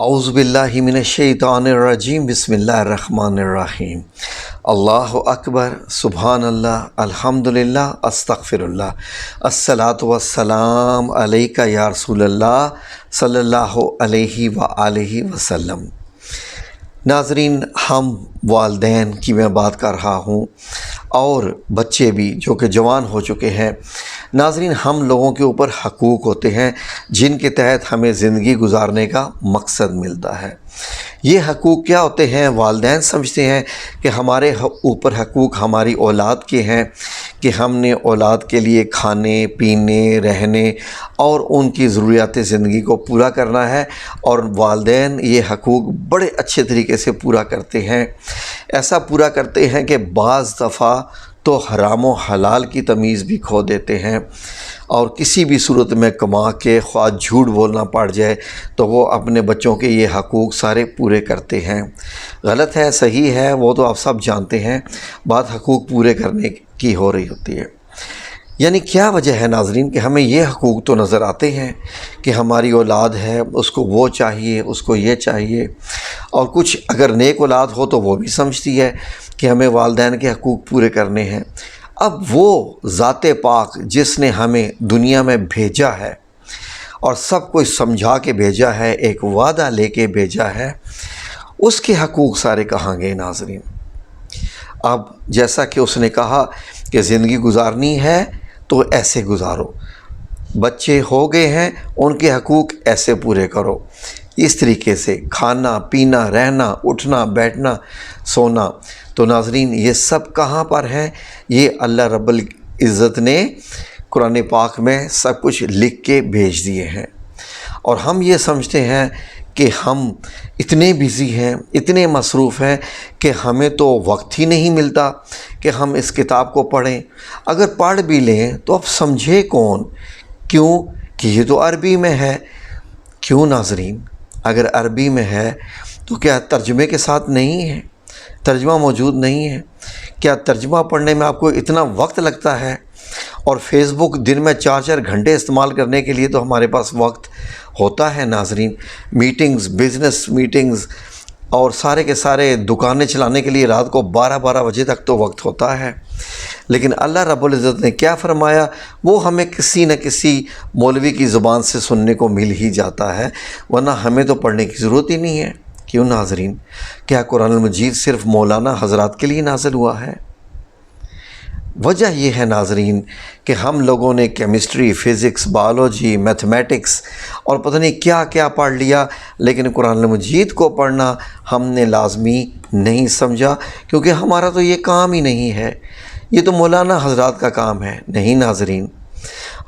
اعوذ باللہ من الشیطان الرجیم بسم اللہ الرحمن الرحیم اللہ اکبر سبحان اللہ الحمدللہ استغفر اللہ الصلاۃ والسلام علیک یا رسول اللہ صلی اللہ علیہ وآلہ وسلم۔ ناظرین، ہم والدین کی میں بات کر رہا ہوں اور بچے بھی جو کہ جوان ہو چکے ہیں۔ ناظرین، ہم لوگوں کے اوپر حقوق ہوتے ہیں جن کے تحت ہمیں زندگی گزارنے کا مقصد ملتا ہے۔ یہ حقوق کیا ہوتے ہیں؟ والدین سمجھتے ہیں کہ ہمارے اوپر حقوق ہماری اولاد کے ہیں کہ ہم نے اولاد کے لیے کھانے پینے رہنے اور ان کی ضروریات زندگی کو پورا کرنا ہے، اور والدین یہ حقوق بڑے اچھے طریقے سے پورا کرتے ہیں۔ ایسا پورا کرتے ہیں کہ بعض دفعہ تو حرام و حلال کی تمیز بھی کھو دیتے ہیں، اور کسی بھی صورت میں کما کے خواہ جھوٹ بولنا پڑ جائے تو وہ اپنے بچوں کے یہ حقوق سارے پورے کرتے ہیں۔ غلط ہے صحیح ہے وہ تو آپ سب جانتے ہیں، بات حقوق پورے کرنے کی ہو رہی ہوتی ہے۔ یعنی کیا وجہ ہے ناظرین کہ ہمیں یہ حقوق تو نظر آتے ہیں کہ ہماری اولاد ہے، اس کو وہ چاہیے، اس کو یہ چاہیے، اور کچھ اگر نیک اولاد ہو تو وہ بھی سمجھتی ہے کہ ہمیں والدین کے حقوق پورے کرنے ہیں۔ اب وہ ذات پاک جس نے ہمیں دنیا میں بھیجا ہے اور سب کچھ سمجھا کے بھیجا ہے، ایک وعدہ لے کے بھیجا ہے، اس کے حقوق سارے کہاں گئے ناظرین؟ اب جیسا کہ اس نے کہا کہ زندگی گزارنی ہے تو ایسے گزارو، بچے ہو گئے ہیں ان کے حقوق ایسے پورے کرو، اس طریقے سے کھانا پینا رہنا اٹھنا بیٹھنا سونا۔ تو ناظرین، یہ سب کہاں پر ہے؟ یہ اللہ رب العزت نے قرآن پاک میں سب کچھ لکھ کے بھیج دیے ہیں، اور ہم یہ سمجھتے ہیں کہ ہم اتنے بزی ہیں، اتنے مصروف ہیں کہ ہمیں تو وقت ہی نہیں ملتا کہ ہم اس کتاب کو پڑھیں۔ اگر پڑھ بھی لیں تو اب سمجھے کون؟ کیوں کہ یہ تو عربی میں ہے۔ کیوں ناظرین؟ اگر عربی میں ہے تو کیا ترجمے کے ساتھ نہیں ہے؟ ترجمہ موجود نہیں ہے؟ کیا ترجمہ پڑھنے میں آپ کو اتنا وقت لگتا ہے؟ اور فیس بک دن میں 4 گھنٹے استعمال کرنے کے لیے تو ہمارے پاس وقت ہوتا ہے ناظرین۔ میٹنگز، بزنس میٹنگز اور سارے کے سارے دکانیں چلانے کے لیے رات کو 12 بجے تک تو وقت ہوتا ہے، لیکن اللہ رب العزت نے کیا فرمایا؟ وہ ہمیں کسی نہ کسی مولوی کی زبان سے سننے کو مل ہی جاتا ہے، ورنہ ہمیں تو پڑھنے کی ضرورت ہی نہیں ہے۔ کیوں ناظرین؟ کیا قرآن مجید صرف مولانا حضرات کے لیے نازل ہوا ہے؟ وجہ یہ ہے ناظرین کہ ہم لوگوں نے کیمسٹری، فزکس، بائیولوجی، میتھمیٹکس اور پتہ نہیں کیا کیا پڑھ لیا، لیکن قرآن مجید کو پڑھنا ہم نے لازمی نہیں سمجھا، کیونکہ ہمارا تو یہ کام ہی نہیں ہے، یہ تو مولانا حضرات کا کام ہے۔ نہیں ناظرین،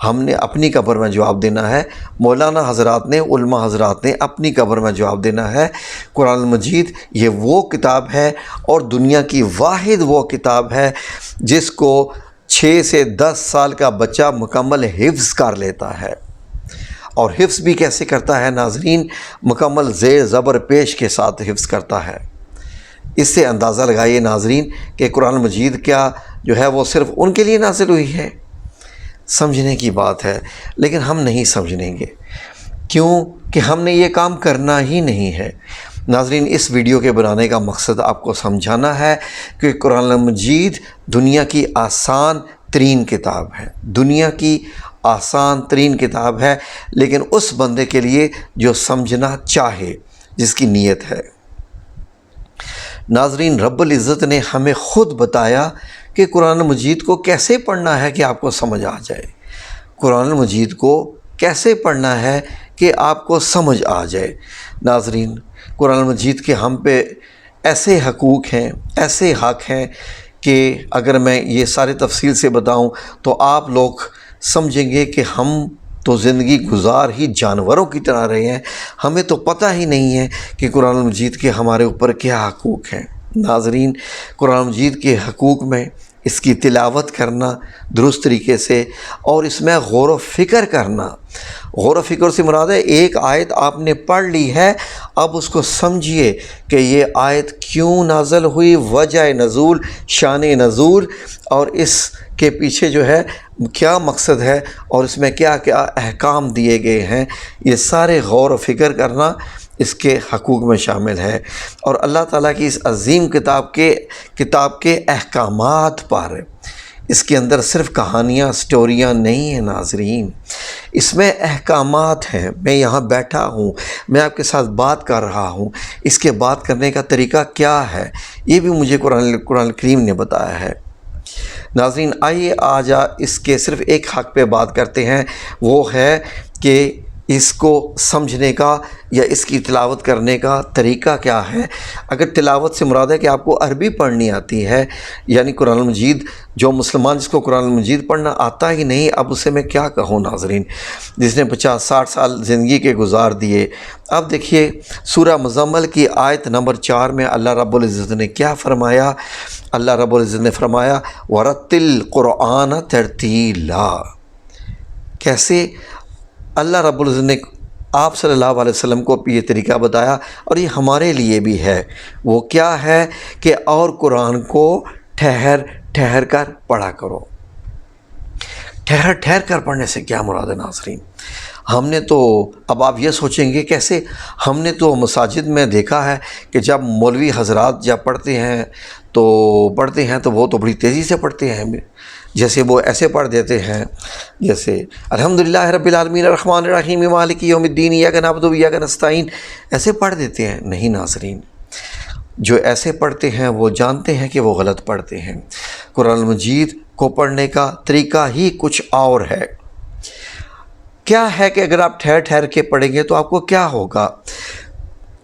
ہم نے اپنی قبر میں جواب دینا ہے، مولانا حضرات نے، علماء حضرات نے اپنی قبر میں جواب دینا ہے۔ قرآن مجید یہ وہ کتاب ہے اور دنیا کی واحد وہ کتاب ہے جس کو 6 سے 10 سال کا بچہ مکمل حفظ کر لیتا ہے، اور حفظ بھی کیسے کرتا ہے ناظرین؟ مکمل زیر زبر پیش کے ساتھ حفظ کرتا ہے۔ اس سے اندازہ لگائیے ناظرین کہ قرآن مجید کیا جو ہے وہ صرف ان کے لیے نازل ہوئی ہے؟ سمجھنے کی بات ہے، لیکن ہم نہیں سمجھیں گے۔ کیوں کہ ہم نے یہ کام کرنا ہی نہیں ہے۔ ناظرین، اس ویڈیو کے بنانے کا مقصد آپ کو سمجھانا ہے کہ قرآن مجید دنیا کی آسان ترین کتاب ہے، دنیا کی آسان ترین کتاب ہے، لیکن اس بندے کے لیے جو سمجھنا چاہے، جس کی نیت ہے۔ ناظرین، رب العزت نے ہمیں خود بتایا کہ قرآن مجید کو کیسے پڑھنا ہے کہ آپ کو سمجھ آ جائے، قرآن مجید کو کیسے پڑھنا ہے کہ آپ کو سمجھ آ جائے۔ ناظرین، قرآن مجید کے ہم پہ ایسے حقوق ہیں، ایسے حق ہیں کہ اگر میں یہ سارے تفصیل سے بتاؤں تو آپ لوگ سمجھیں گے کہ ہم تو زندگی گزار ہی جانوروں کی طرح رہے ہیں، ہمیں تو پتہ ہی نہیں ہے کہ قرآن مجید کے ہمارے اوپر کیا حقوق ہیں۔ ناظرین، قرآن مجید کے حقوق میں اس کی تلاوت کرنا درست طریقے سے، اور اس میں غور و فکر کرنا۔ غور و فکر سے مراد ہے ایک آیت آپ نے پڑھ لی ہے، اب اس کو سمجھیے کہ یہ آیت کیوں نازل ہوئی، وجہ نزول، شان نزول، اور اس کے پیچھے جو ہے کیا مقصد ہے، اور اس میں کیا کیا احکام دیے گئے ہیں۔ یہ سارے غور و فکر کرنا اس کے حقوق میں شامل ہے، اور اللہ تعالیٰ کی اس عظیم کتاب کے احکامات پر، اس کے اندر صرف کہانیاں سٹوریاں نہیں ہیں ناظرین، اس میں احکامات ہیں۔ میں یہاں بیٹھا ہوں، میں آپ کے ساتھ بات کر رہا ہوں، اس کے بات کرنے کا طریقہ کیا ہے یہ بھی مجھے قرآن کریم نے بتایا ہے۔ ناظرین آئیے آج اس کے صرف ایک حق پہ بات کرتے ہیں، وہ ہے کہ اس کو سمجھنے کا یا اس کی تلاوت کرنے کا طریقہ کیا ہے۔ اگر تلاوت سے مراد ہے کہ آپ کو عربی پڑھنی آتی ہے، یعنی قرآن مجید، جو مسلمان جس کو قرآن مجید پڑھنا آتا ہی نہیں، اب اسے میں کیا کہوں ناظرین، جس نے 50-60 سال زندگی کے گزار دیے۔ اب دیکھیے سورہ مزمل کی آیت نمبر 4 میں اللہ رب العزت نے کیا فرمایا؟ اللہ رب العزت نے فرمایا وَرَتِّلْ الْقُرْآنَ تَرْتِيلًا۔ کیسے؟ اللہ رب العزت نے آپ صلی اللہ علیہ وسلم کو یہ طریقہ بتایا، اور یہ ہمارے لیے بھی ہے۔ وہ کیا ہے کہ اور قرآن کو ٹھہر ٹھہر کر پڑھا کرو۔ ٹھہر ٹھہر کر پڑھنے سے کیا مراد ہے ناظرین؟ ہم نے تو، اب آپ یہ سوچیں گے کیسے، ہم نے تو مساجد میں دیکھا ہے کہ جب مولوی حضرات جب پڑھتے ہیں تو وہ تو بڑی تیزی سے پڑھتے ہیں، جیسے وہ ایسے پڑھ دیتے ہیں جیسے الحمدللہ رب العالمین الرحمن الرحیم مالک یوم الدین ایاک نعبد و ایاک نستعین، ایسے پڑھ دیتے ہیں۔ نہیں ناظرین، جو ایسے پڑھتے ہیں وہ جانتے ہیں کہ وہ غلط پڑھتے ہیں۔ قرآن مجید کو پڑھنے کا طریقہ ہی کچھ اور ہے۔ کیا ہے کہ اگر آپ ٹھہر ٹھہر کے پڑھیں گے تو آپ کو کیا ہوگا؟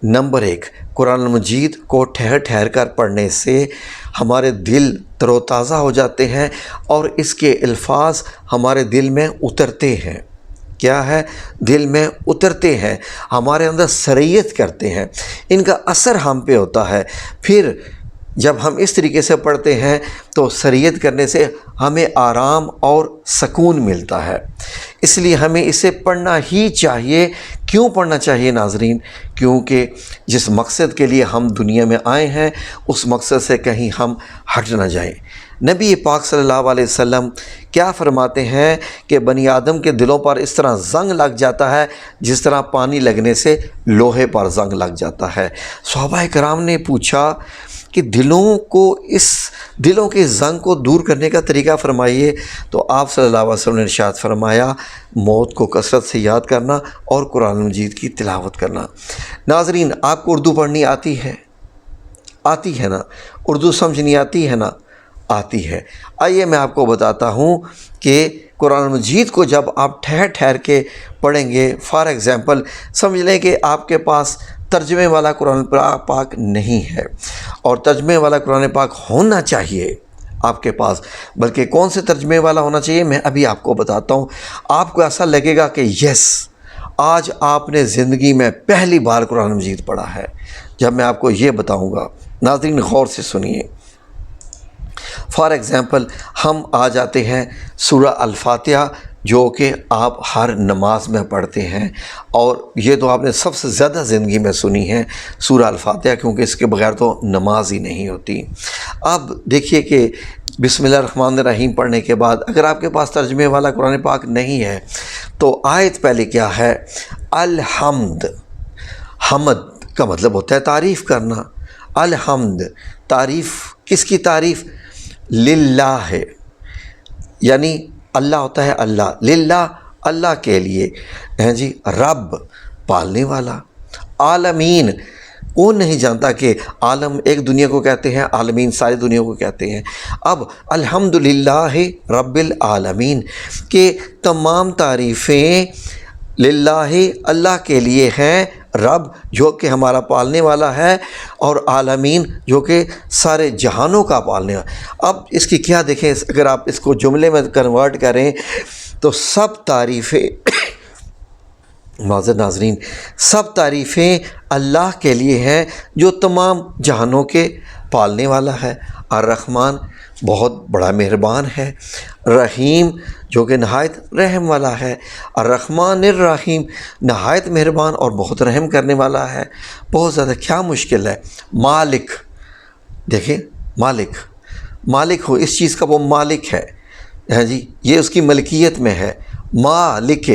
نمبر 1، قرآن مجید کو ٹھہر ٹھہر کر پڑھنے سے ہمارے دل تر و تازہ ہو جاتے ہیں، اور اس کے الفاظ ہمارے دل میں اترتے ہیں۔ کیا ہے؟ دل میں اترتے ہیں، ہمارے اندر سرایت کرتے ہیں، ان کا اثر ہم پہ ہوتا ہے۔ پھر جب ہم اس طریقے سے پڑھتے ہیں تو سرایت کرنے سے ہمیں آرام اور سکون ملتا ہے، اس لیے ہمیں اسے پڑھنا ہی چاہیے۔ کیوں پڑھنا چاہیے ناظرین؟ کیونکہ جس مقصد کے لیے ہم دنیا میں آئے ہیں اس مقصد سے کہیں ہم ہٹ نہ جائیں۔ نبی پاک صلی اللہ علیہ وسلم کیا فرماتے ہیں کہ بنی آدم کے دلوں پر اس طرح زنگ لگ جاتا ہے جس طرح پانی لگنے سے لوہے پر زنگ لگ جاتا ہے۔ صحابہ کرام نے پوچھا کہ دلوں کے زنگ کو دور کرنے کا طریقہ فرمائیے، تو آپ صلی اللہ علیہ وسلم نے ارشاد فرمایا موت کو کثرت سے یاد کرنا اور قرآن مجید کی تلاوت کرنا۔ ناظرین آپ کو اردو پڑھنی آتی ہے نا؟ اردو سمجھنی آتی ہے نا؟ آتی ہے۔ آئیے میں آپ کو بتاتا ہوں کہ قرآن مجید کو جب آپ ٹھہر ٹھہر کے پڑھیں گے، فار ایگزامپل سمجھ لیں کہ آپ کے پاس ترجمے والا قرآن پاک نہیں ہے، اور ترجمے والا قرآن پاک ہونا چاہیے آپ کے پاس، بلکہ کون سے ترجمے والا ہونا چاہیے میں ابھی آپ کو بتاتا ہوں۔ آپ کو ایسا لگے گا کہ یس، آج آپ نے زندگی میں پہلی بار قرآن مجید پڑھا ہے، جب میں آپ کو یہ بتاؤں گا۔ ناظرین غور سے سنیے۔ فار ایگزامپل ہم آ جاتے ہیں سورہ الفاتحہ، جو کہ آپ ہر نماز میں پڑھتے ہیں، اور یہ تو آپ نے سب سے زیادہ زندگی میں سنی ہے سورہ الفاتحہ، کیونکہ اس کے بغیر تو نماز ہی نہیں ہوتی۔ اب دیکھیے کہ بسم اللہ الرحمن الرحیم پڑھنے کے بعد اگر آپ کے پاس ترجمے والا قرآن پاک نہیں ہے تو آیت پہلے کیا ہے؟ الحمد۔ حمد کا مطلب ہوتا ہے تعریف کرنا۔ الحمد، تعریف، کس کی تعریف؟ للہ ہے، یعنی اللہ ہوتا ہے اللہ، للہ اللہ کے لیے ہیں جی، رب پالنے والا، عالمین کون نہیں جانتا کہ عالم ایک دنیا کو کہتے ہیں، عالمین ساری دنیا کو کہتے ہیں۔ اب الحمدللہ رب العالمین کہ تمام تعریفیں للہ اللہ کے لیے ہیں، رب جو کہ ہمارا پالنے والا ہے، اور عالمین جو کہ سارے جہانوں کا پالنے والا۔ اب اس کی کیا دیکھیں، اگر آپ اس کو جملے میں کنورٹ کریں تو سب تعریفیں معذرت ناظرین، سب تعریفیں اللہ کے لیے ہیں جو تمام جہانوں کے پالنے والا ہے۔ الرحمن بہت بڑا مہربان ہے، رحیم جو کہ نہایت رحم والا ہے، الرحمن الرحیم نہایت مہربان اور بہت رحم کرنے والا ہے۔ بہت زیادہ کیا مشکل ہے؟ مالک، دیکھیں مالک ہو، اس چیز کا وہ مالک ہے، ہاں جی، یہ اس کی ملکیت میں ہے، مالک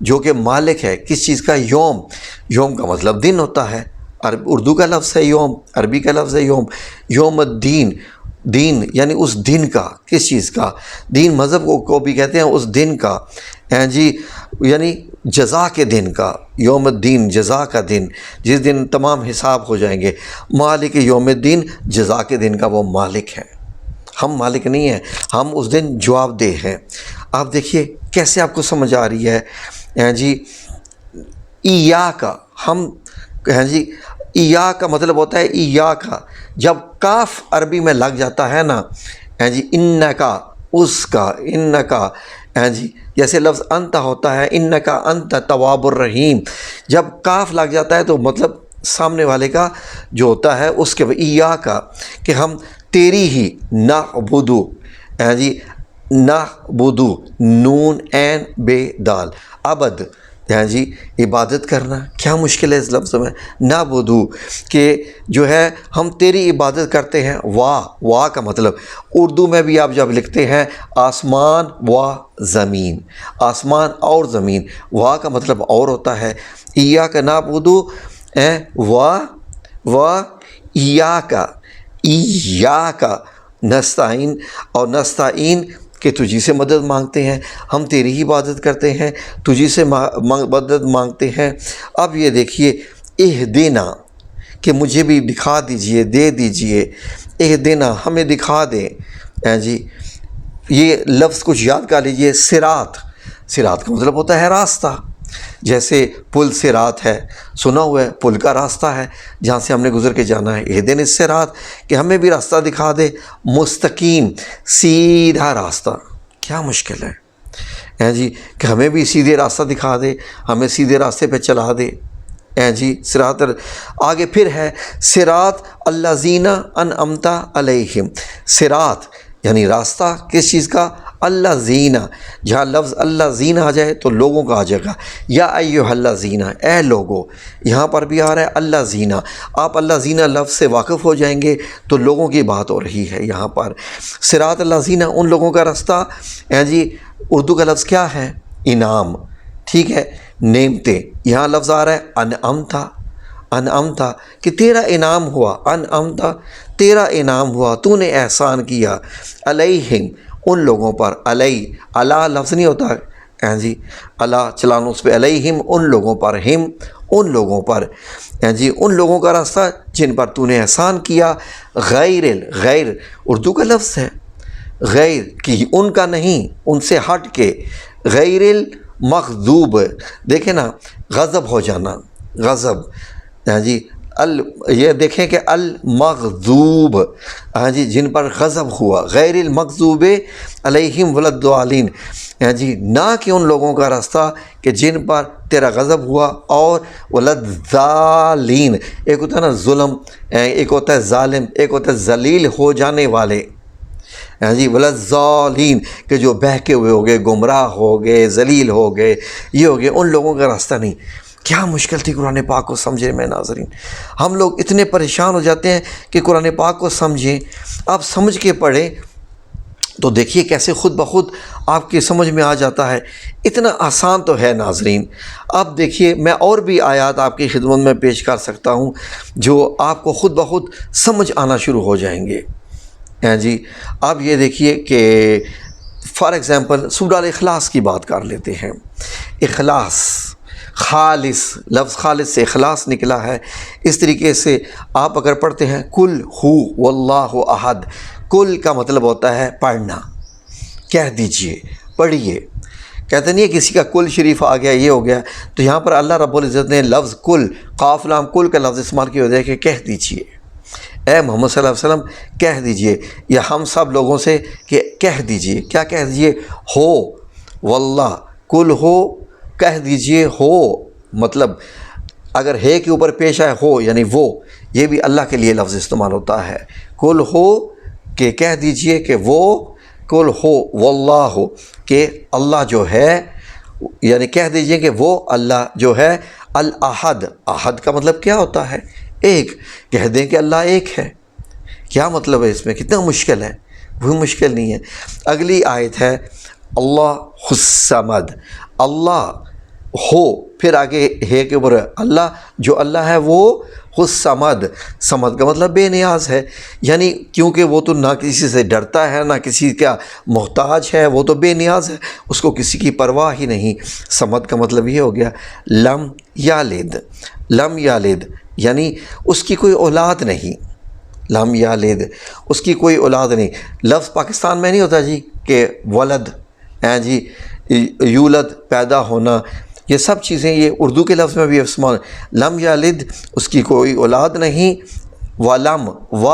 جو کہ مالک ہے کس چیز کا؟ یوم. یوم کا مطلب دن ہوتا ہے، اردو کا لفظ ہے یوم، عربی کا لفظ ہے یوم. یوم الدین، دین یعنی اس دن کا. کس چیز کا؟ دین مذہب کو بھی کہتے ہیں اس دن کا، جی یعنی جزا کے دن کا. یوم الدین جزا کا دن، جس دن تمام حساب ہو جائیں گے. مالک یوم الدین، جزا کے دن کا وہ مالک ہے. ہم مالک نہیں ہیں، ہم اس دن جواب دہ ہیں. آپ دیکھیے کیسے آپ کو سمجھ آ رہی ہے جی. ایا کا، ہم جی ایا کا مطلب ہوتا ہے ایا کا. جب کاف عربی میں لگ جاتا ہے نا جی، انکا، اس کا، انکا جی، جیسے لفظ انت ہوتا ہے، انکا انت تواب الرحیم. جب کاف لگ جاتا ہے تو مطلب سامنے والے کا جو ہوتا ہے اس کے ایا کا، کہ ہم تیری ہی نعبدو جی، نعبدو، نون عین بے دال، عبد جی عبادت کرنا. کیا مشکل ہے اس لفظ میں؟ نعبدو کہ جو ہے ہم تیری عبادت کرتے ہیں. وا کا مطلب اردو میں بھی آپ جب لکھتے ہیں آسمان و زمین، آسمان اور زمین، وا کا مطلب اور ہوتا ہے. ایاک نعبدو و ایاک نستعین، اور نستعین کہ تجھی سے مدد مانگتے ہیں، ہم تیری ہی عبادت کرتے ہیں، تجھی سے مدد مانگتے ہیں. اب یہ دیکھیے اہدنا کہ مجھے بھی دکھا دیجئے، دے دیجئے. اہدنا ہمیں دکھا دیں جی. یہ لفظ کچھ یاد کر لیجئے. صراط، صراط کا مطلب ہوتا ہے راستہ. جیسے پل صراط ہے، سنا ہوا ہے، پل کا راستہ ہے جہاں سے ہم نے گزر کے جانا ہے. اہدنا الصراط کہ ہمیں بھی راستہ دکھا دے. مستقیم، سیدھا راستہ. کیا مشکل ہے جی کہ ہمیں بھی سیدھے راستہ دکھا دے، ہمیں سیدھے راستے پہ چلا دے جی. صراط آگے پھر ہے صراط الذین انعمت علیہم. صراط یعنی راستہ کس چیز کا؟ الذین. جہاں لفظ الذین آ جائے تو لوگوں کا آ جائے گا. یا ایھا الذین، اے لوگو. یہاں پر بھی آ رہا ہے الذین. آپ الذین لفظ سے واقف ہو جائیں گے تو لوگوں کی بات ہو رہی ہے یہاں پر. صراط الذین، ان لوگوں کا راستہ جی. اردو کا لفظ کیا ہے؟ انعام. ٹھیک ہے، نعمتیں. یہاں لفظ آ رہا ہے انعمت. انعمت کہ تیرا انعام ہوا. انعمت تیرا انعام ہوا، تو نے احسان کیا. علیہم ان لوگوں پر. علی، علا لفظ نہیں ہوتا جی، علا چلانو اس پہ. علیہم ان لوگوں پر. ہم ان لوگوں پر جی، ان لوگوں کا راستہ جن پر تو نے احسان کیا. غیر، غیر اردو کا لفظ ہے. غیر کہ ان کا نہیں، ان سے ہٹ کے. غیر المغضوب، دیکھیں نا غضب ہو جانا، غضب جی. یہ دیکھیں کہ المغضوب جی، جن پر غضب ہوا. غیر المغضوب علیہم ولا الضالین جی، نہ کہ ان لوگوں کا راستہ کہ جن پر تیرا غضب ہوا. اور ولا الضالین، ایک ہوتا ہے نا ظلم، ایک ہوتا ہے ظالم، ایک ہوتا ہے ذلیل ہو جانے والے جی. ولا الضالین کہ جو بہکے ہوئے ہو گئے، گمراہ ہو گئے، ذلیل ہو گئے، یہ ہو گئے، ان لوگوں کا راستہ نہیں. کیا مشکل تھی قرآن پاک کو سمجھے میں ناظرین. ہم لوگ اتنے پریشان ہو جاتے ہیں کہ قرآن پاک کو سمجھیں. آپ سمجھ کے پڑھیں تو دیکھیے کیسے خود بخود آپ کی سمجھ میں آ جاتا ہے. اتنا آسان تو ہے ناظرین. اب دیکھیے میں اور بھی آیات آپ کی خدمت میں پیش کر سکتا ہوں جو آپ کو خود بخود سمجھ آنا شروع ہو جائیں گے جی. اب یہ دیکھیے کہ فار ایگزامپل سورہ الاخلاص کی بات کر لیتے ہیں. اخلاص، خالص، لفظ خالص سے اخلاص نکلا ہے. اس طریقے سے آپ اگر پڑھتے ہیں کل ہو واللہ احد. کل کا مطلب ہوتا ہے پڑھنا. کہہ دیجئے، پڑھیے. کہتے نہیں ہے کسی کا کل شریف آ گیا، یہ ہو گیا. تو یہاں پر اللہ رب العزت نے لفظ کل، قاف لام کل کا لفظ استعمال کیا ہوتا ہے کہ کہہ دیجئے، اے محمد صلی اللہ علیہ وسلم کہہ دیجئے. یا ہم سب لوگوں سے کہ کہہ دیجئے. کیا کہہ دیجئے؟ ہو واللہ، کل ہو، کہہ دیجئے ہو. مطلب اگر ہے کے اوپر پیش آئے ہو یعنی وہ، یہ بھی اللہ کے لیے لفظ استعمال ہوتا ہے. کل ہو کہ کہہ دیجئے کہ وہ، کل ہو واللہ کہ اللہ جو ہے، یعنی کہہ دیجئے کہ وہ اللہ جو ہے الاحد. احد کا مطلب کیا ہوتا ہے؟ ایک. کہہ دیں کہ اللہ ایک ہے. کیا مطلب ہے اس میں؟ کتنا مشکل ہے؟ کوئی مشکل نہیں ہے. اگلی آیت ہے اللہ الصمد، اللہ ہو، پھر آگے ہے کے اوپر اللہ، جو اللہ ہے وہ الصمد، صمد کا مطلب بے نیاز ہے، یعنی کیونکہ وہ تو نہ کسی سے ڈرتا ہے نہ کسی کا محتاج ہے، وہ تو بے نیاز ہے، اس کو کسی کی پرواہ ہی نہیں۔ صمد کا مطلب یہ ہو گیا لم یالد، لم یالد یعنی اس کی کوئی اولاد نہیں، لم یالد اس کی کوئی اولاد نہیں۔ لفظ پاکستان میں نہیں ہوتا جی کہ ولد ہیں جی، یولد پیدا ہونا، یہ سب چیزیں یہ اردو کے لفظ میں بھی استعمال، لم یالد اس کی کوئی اولاد نہیں، ولم و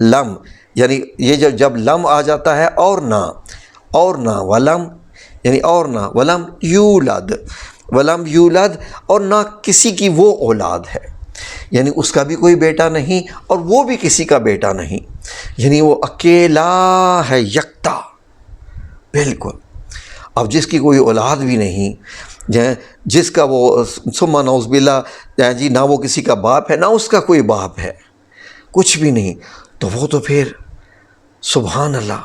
لم یعنی یہ جب لم آ جاتا ہے اور نہ ولم یعنی اور نہ، ولم یولد، ولم یولد اور نہ کسی کی وہ اولاد ہے، یعنی اس کا بھی کوئی بیٹا نہیں اور وہ بھی کسی کا بیٹا نہیں، یعنی وہ اکیلا ہے، یکتا بالکل۔ اب جس کی کوئی اولاد بھی نہیں، جس کا وہ ثم نعوذ باللہ جی نہ وہ کسی کا باپ ہے نہ اس کا کوئی باپ ہے، کچھ بھی نہیں، تو وہ تو پھر سبحان اللہ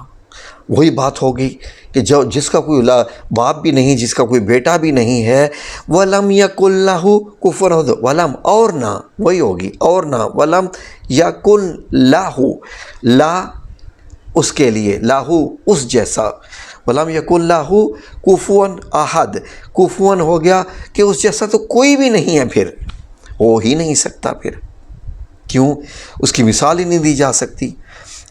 وہی بات ہوگی کہ جس کا کوئی باپ بھی نہیں، جس کا کوئی بیٹا بھی نہیں ہے، وَلَمْ يَكُنْ لَهُ كُفُوًا أَحَدٌ، ولم اور نہ وہی ہوگی اور نہ، وَلَمْ يَكُنْ لَهُ لا اس کے لیے، لاہو اس جیسا، وَلَمْ يَكُنْ لَهُ كُفُوًا أَحَدٌ، کفواً ہو گیا کہ اس جیسا تو کوئی بھی نہیں ہے، پھر ہو ہی نہیں سکتا، پھر کیوں؟ اس کی مثال ہی نہیں دی جا سکتی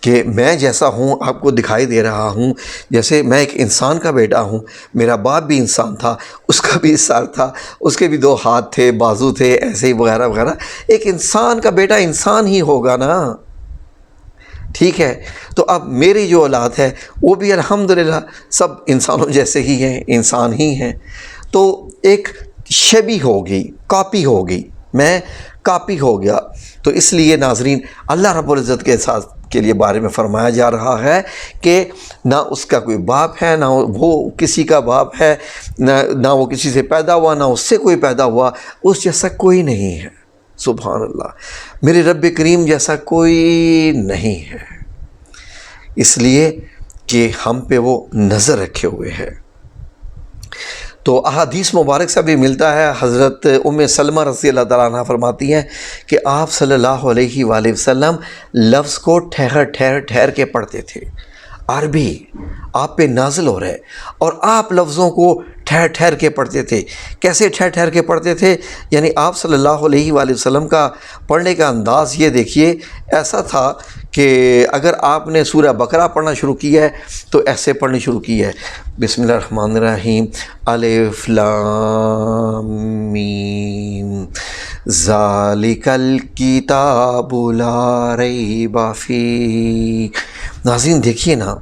کہ میں جیسا ہوں آپ کو دکھائی دے رہا ہوں، جیسے میں ایک انسان کا بیٹا ہوں، میرا باپ بھی انسان تھا، اس کا بھی سر تھا، اس کے بھی 2 ہاتھ تھے، بازو تھے، ایسے ہی وغیرہ وغیرہ، ایک انسان کا بیٹا انسان ہی ہوگا نا، ٹھیک ہے؟ تو اب میری جو اولاد ہے وہ بھی الحمدللہ سب انسانوں جیسے ہی ہیں، انسان ہی ہیں، تو ایک شبیہ ہوگی، کاپی ہوگی، میں کاپی ہو گیا۔ تو اس لیے ناظرین اللہ رب العزت کے ساتھ کے لیے بارے میں فرمایا جا رہا ہے کہ نہ اس کا کوئی باپ ہے، نہ وہ کسی کا باپ ہے، نہ وہ کسی سے پیدا ہوا، نہ اس سے کوئی پیدا ہوا، اس جیسا کوئی نہیں ہے، سبحان اللہ، میرے رب کریم جیسا کوئی نہیں ہے، اس لیے کہ ہم پہ وہ نظر رکھے ہوئے ہے۔ تو احادیث مبارک سے بھی ملتا ہے، حضرت ام سلمہ رضی اللہ تعالیٰ عنہ فرماتی ہیں کہ آپ صلی اللہ علیہ وآلہ وسلم لفظ کو ٹھہر کے پڑھتے تھے، عربی آپ پہ نازل ہو رہے اور آپ لفظوں کو ٹھہر کے پڑھتے تھے۔ کیسے ٹھہر کے پڑھتے تھے؟ یعنی آپ صلی اللہ علیہ وآلہ وسلم کا پڑھنے کا انداز یہ دیکھیے، ایسا تھا کہ اگر آپ نے سورہ بقرہ پڑھنا شروع کیا ہے تو ایسے پڑھنی شروع کی ہے، بسم اللہ الرحمن الرحیم، الف لام میم ذالک الکتاب لا ریب فیہ۔ ناظرین دیکھیے نا،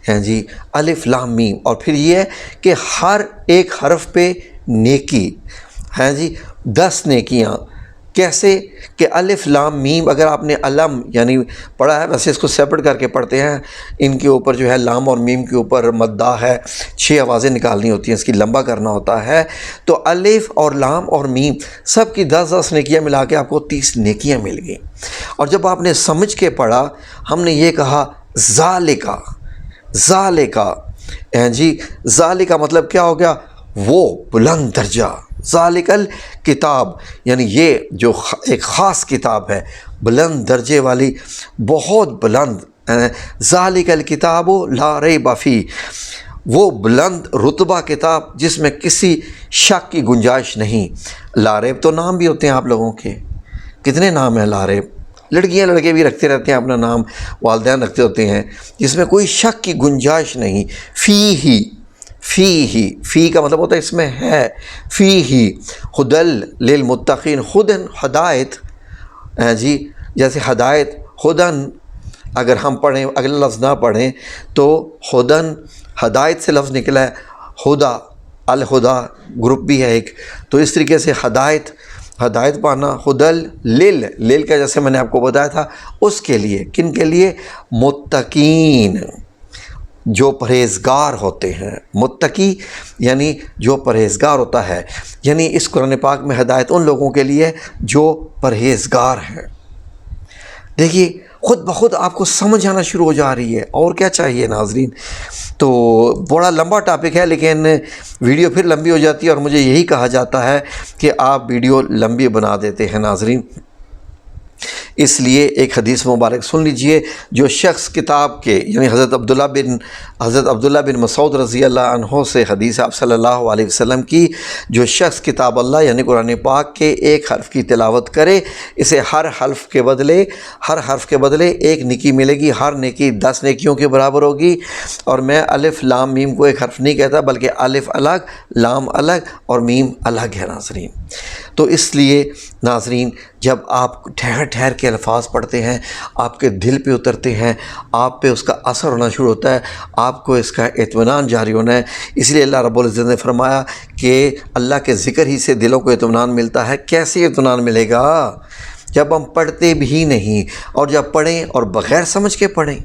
ہیں جی الف لام میم، اور پھر یہ ہے کہ ہر ایک حرف پہ نیکی، ہیں جی 10 نیکیاں۔ کیسے کہ الف لام میم، اگر آپ نے علم یعنی پڑھا ہے، ویسے اس کو سیپریٹ کر کے پڑھتے ہیں، ان کے اوپر جو ہے لام اور میم کے اوپر مدہ ہے، 6 آوازیں نکالنی ہوتی ہیں، اس کی لمبا کرنا ہوتا ہے، تو الف اور لام اور میم سب کی 10 نیکیاں ملا کے آپ کو 30 نیکیاں مل گئیں۔ اور جب آپ نے سمجھ کے پڑھا، ہم نے یہ کہا ذالکا، ذالکا جی، ذالکا مطلب کیا ہو گیا؟ وہ بلند درجہ، ذالک الکتاب یعنی یہ جو ایک خاص کتاب ہے، بلند درجے والی، بہت بلند، ذالک الکتاب لا ریب فیہ، وہ بلند رتبہ کتاب جس میں کسی شک کی گنجائش نہیں۔ لا ریب تو نام بھی ہوتے ہیں آپ لوگوں کے، کتنے نام ہیں لا ریب؟ لڑکیاں لڑکے بھی رکھتے رہتے ہیں اپنا نام، والدین رکھتے ہوتے ہیں، جس میں کوئی شک کی گنجائش نہیں۔ فی کا مطلب ہوتا ہے اس میں ہے، فی ہدل للمتقین، خدن ہدایت، جی جیسے ہدایت، خدن اگر ہم پڑھیں، اگلا لفظ نہ پڑھیں تو خدن ہدایت سے لفظ نکلا ہے، ہدا الہدا گروپ بھی ہے ایک، تو اس طریقے سے ہدایت پانا، خدل لیل کا جیسے میں نے آپ کو بتایا تھا، اس کے لیے، کن کے لیے؟ متقین، جو پرہیزگار ہوتے ہیں۔ متقی یعنی جو پرہیزگار ہوتا ہے، یعنی اس قرآن پاک میں ہدایت ان لوگوں کے لیے جو پرہیزگار ہیں۔ دیکھیے خود بخود آپ کو سمجھ آنا شروع ہو جا رہی ہے۔ اور کیا چاہیے ناظرین؟ تو بڑا لمبا ٹاپک ہے، لیکن ویڈیو پھر لمبی ہو جاتی ہے، اور مجھے یہی کہا جاتا ہے کہ آپ ویڈیو لمبی بنا دیتے ہیں ناظرین۔ اس لیے ایک حدیث مبارک سن لیجئے۔ جو شخص کتاب کے یعنی حضرت عبداللہ بن مسعود رضی اللہ عنہ سے حدیث آپ صلی اللہ علیہ وسلم کی، جو شخص کتاب اللہ یعنی قرآن پاک کے ایک حرف کی تلاوت کرے، اسے ہر حرف کے بدلے ایک نیکی ملے گی، ہر نیکی 10 نیکیوں کے برابر ہوگی۔ اور میں الف لام میم کو ایک حرف نہیں کہتا، بلکہ الف الگ، لام الگ اور میم الگ ہے ناظرین۔ تو اس لیے ناظرین، جب آپ ٹھہر ٹھہر کے الفاظ پڑھتے ہیں، آپ کے دل پہ اترتے ہیں، آپ پہ اس کا اثر ہونا شروع ہوتا ہے، آپ کو اس کا اطمینان جاری ہونا ہے۔ اس لیے اللہ رب العزت نے فرمایا کہ اللہ کے ذکر ہی سے دلوں کو اطمینان ملتا ہے۔ کیسے اطمینان ملے گا؟ جب ہم پڑھتے بھی نہیں، اور جب پڑھیں اور بغیر سمجھ کے پڑھیں۔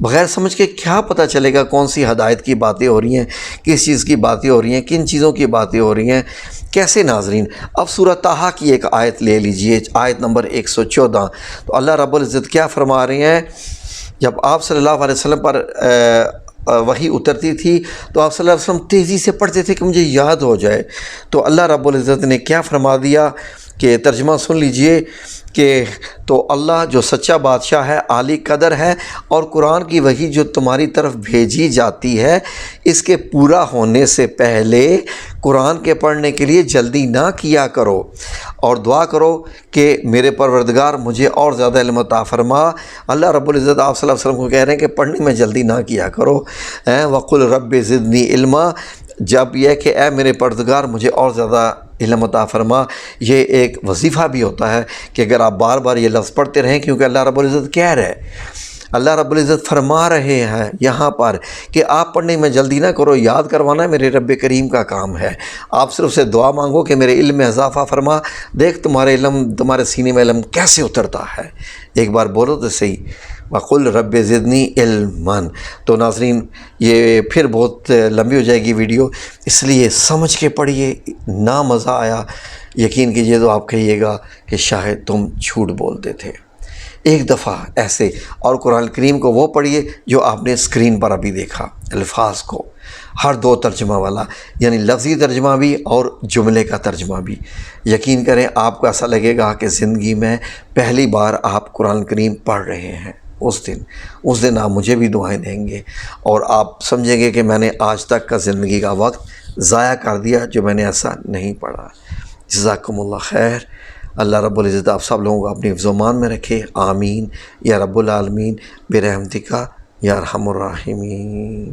بغیر سمجھ کے کیا پتہ چلے گا کون سی ہدایت کی باتیں ہو رہی ہیں، کس چیز کی باتیں ہو رہی ہیں، کن چیزوں کی باتیں ہو رہی ہیں؟ کیسے ناظرین؟ اب سورہ طٰہٰ کی ایک آیت لے لیجئے، آیت نمبر 114۔ تو اللہ رب العزت کیا فرما رہے ہیں؟ جب آپ صلی اللہ علیہ وسلم پر وحی اترتی تھی تو آپ صلی اللہ علیہ وسلم تیزی سے پڑھتے تھے کہ مجھے یاد ہو جائے۔ تو اللہ رب العزت نے کیا فرما دیا کہ ترجمہ سن لیجئے کہ تو اللہ جو سچا بادشاہ ہے، عالی قدر ہے، اور قرآن کی وحی جو تمہاری طرف بھیجی جاتی ہے، اس کے پورا ہونے سے پہلے قرآن کے پڑھنے کے لیے جلدی نہ کیا کرو، اور دعا کرو کہ میرے پروردگار مجھے اور زیادہ علم عطا فرما۔ اللہ رب العزت آپ صلی اللہ علیہ وسلم کو کہہ رہے ہیں کہ پڑھنے میں جلدی نہ کیا کرو۔ وَقُلْ رَبِّ زِدْنِي عِلْمًا، جب یہ کہ اے میرے پروردگار مجھے اور زیادہ علم عطا فرما۔ یہ ایک وظیفہ بھی ہوتا ہے کہ اگر آپ بار بار یہ لفظ پڑھتے رہیں، کیونکہ اللہ رب العزت کہہ رہے ہیں، اللہ رب العزت فرما رہے ہیں یہاں پر کہ آپ پڑھنے میں جلدی نہ کرو، یاد کروانا میرے رب کریم کا کام ہے۔ آپ صرف سے دعا مانگو کہ میرے علم میں اضافہ فرما۔ دیکھ تمہارے سینے میں علم کیسے اترتا ہے۔ ایک بار بولو تو صحیح، وَقُلْ رَبِّ زِدْنِي عِلْمًا۔ تو ناظرین، یہ پھر بہت لمبی ہو جائے گی ویڈیو، اس لیے سمجھ کے پڑھیے۔ نہ مزہ آیا، یقین کیجئے تو آپ کہیے گا کہ شاید تم جھوٹ بولتے تھے۔ ایک دفعہ ایسے، اور قرآن کریم کو وہ پڑھیے جو آپ نے اسکرین پر ابھی دیکھا، الفاظ کو ہر 2 ترجمہ والا، یعنی لفظی ترجمہ بھی اور جملے کا ترجمہ بھی۔ یقین کریں آپ کو ایسا لگے گا کہ زندگی میں پہلی بار آپ قرآن کریم پڑھ رہے ہیں۔ اس دن آپ مجھے بھی دعائیں دیں گے، اور آپ سمجھیں گے کہ میں نے آج تک کا زندگی کا وقت ضائع کر دیا جو میں نے ایسا نہیں پڑھا۔ جزاکم اللہ خیر۔ اللہ رب العزت آپ سب لوگوں کو اپنی حفظ و امان میں رکھے، آمین یا رب العالمین، برحمتک یا ارحم الراحمین۔